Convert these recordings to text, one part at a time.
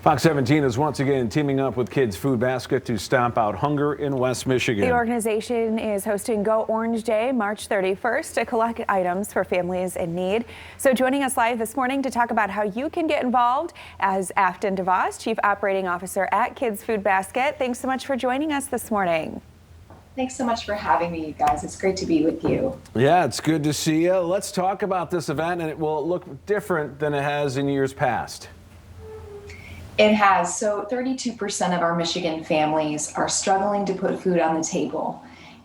Fox 17 is once again teaming up with Kids Food Basket to stamp out hunger in West Michigan. The organization is hosting Go Orange Day, March 31st, to collect items for families in need. So joining us live this morning to talk about how you can get involved as Afton DeVos, Chief Operating Officer at Kids Food Basket. Thanks so much for joining us this morning. Thanks so much for having me, you guys. It's great to be with you. Yeah, it's good to see you. Let's talk about this event, and it will look different than it has in years past. It has. So 32% of our Michigan families are struggling to put food on the table.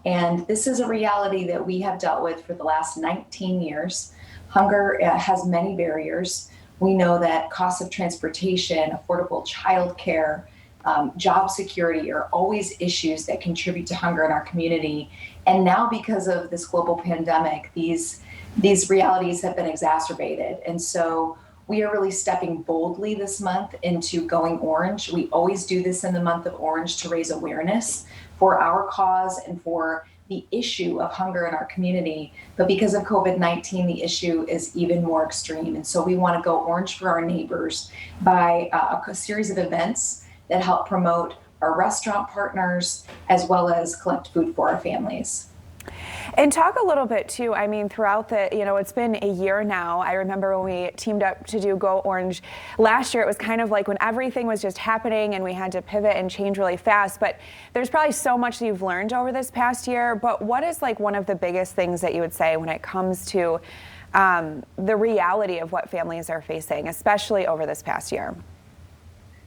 And this is a reality that we have dealt with for the last 19 years. Hunger has many barriers. We know that costs of transportation, affordable childcare, job security are always issues that contribute to hunger in our community. And now because of this global pandemic, these realities have been exacerbated. And so we are really stepping boldly this month into Going Orange. We always do this in the month of Orange to raise awareness for our cause and for the issue of hunger in our community. But because of COVID-19, the issue is even more extreme. And so we want to go orange for our neighbors by a series of events that help promote our restaurant partners as well as collect food for our families. And talk a little bit too, I mean, throughout it's been a year now. I remember when we teamed up to do Go Orange last year, it was kind of like when everything was just happening and we had to pivot and change really fast. But there's probably so much that you've learned over this past year. But what is like one of the biggest things that you would say when it comes to the reality of what families are facing, especially over this past year?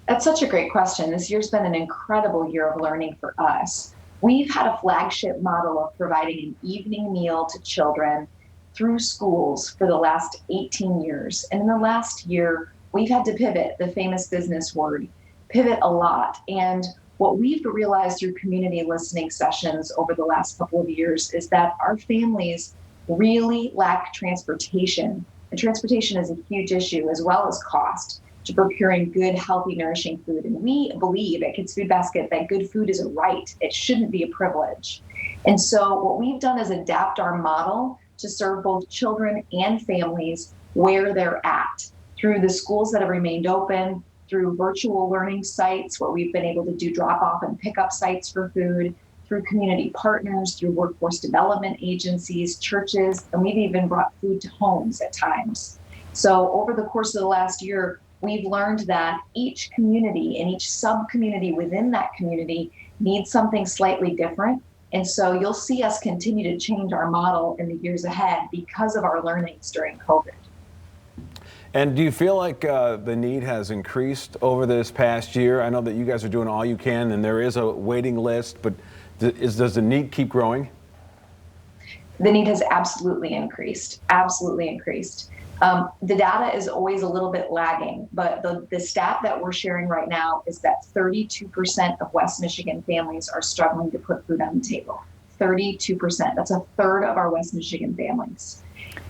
That's such a great question. This year's been an incredible year of learning for us. We've had a flagship model of providing an evening meal to children through schools for the last 18 years. And in the last year, we've had to pivot, the famous business word, pivot a lot. And what we've realized through community listening sessions over the last couple of years is that our families really lack transportation. And transportation is a huge issue, as well as cost, to procuring good, healthy, nourishing food. And we believe at Kids Food Basket that good food is a right. It shouldn't be a privilege. And so what we've done is adapt our model to serve both children and families where they're at, through the schools that have remained open, through virtual learning sites where we've been able to do drop-off and pick-up sites for food, through community partners, through workforce development agencies, churches, and we've even brought food to homes at times. So over the course of the last year, we've learned that each community and each sub-community within that community needs something slightly different. And so you'll see us continue to change our model in the years ahead because of our learnings during COVID. And do you feel like the need has increased over this past year? I know that you guys are doing all you can and there is a waiting list, but does the need keep growing? The need has absolutely increased, absolutely increased. The data is always a little bit lagging, but the stat that we're sharing right now is that 32% of West Michigan families are struggling to put food on the table. 32%. That's a third of our West Michigan families.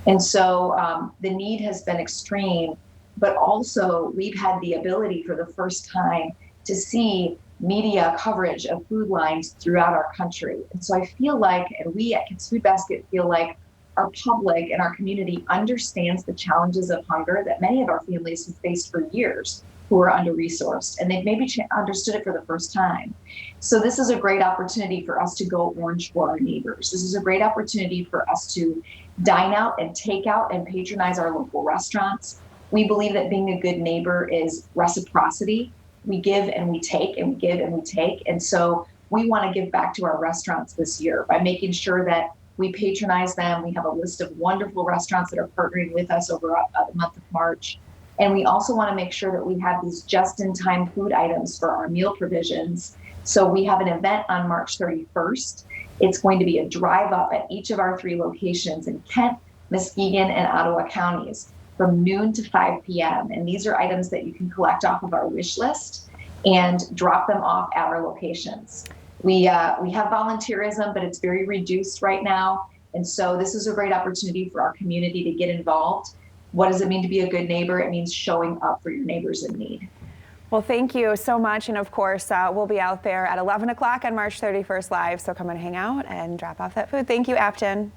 And so the need has been extreme, but also we've had the ability for the first time to see media coverage of food lines throughout our country. And so I feel like, and we at Kids Food Basket feel like, our public and our community understands the challenges of hunger that many of our families have faced for years who are under-resourced, and they've maybe understood it for the first time. So this is a great opportunity for us to go orange for our neighbors. This is a great opportunity for us to dine out and take out and patronize our local restaurants. We believe that being a good neighbor is reciprocity. We give and we take and we give and we take. And so we want to give back to our restaurants this year by making sure that we patronize them. We have a list of wonderful restaurants that are partnering with us over the month of March. And we also want to make sure that we have these just-in-time food items for our meal provisions. So we have an event on March 31st. It's going to be a drive-up at each of our 3 locations in Kent, Muskegon, and Ottawa counties from noon to 5 p.m. And these are items that you can collect off of our wish list and drop them off at our locations. We have volunteerism, but it's very reduced right now. And so this is a great opportunity for our community to get involved. What does it mean to be a good neighbor? It means showing up for your neighbors in need. Well, thank you so much. And of course, we'll be out there at 11 o'clock on March 31st live. So come and hang out and drop off that food. Thank you, Afton.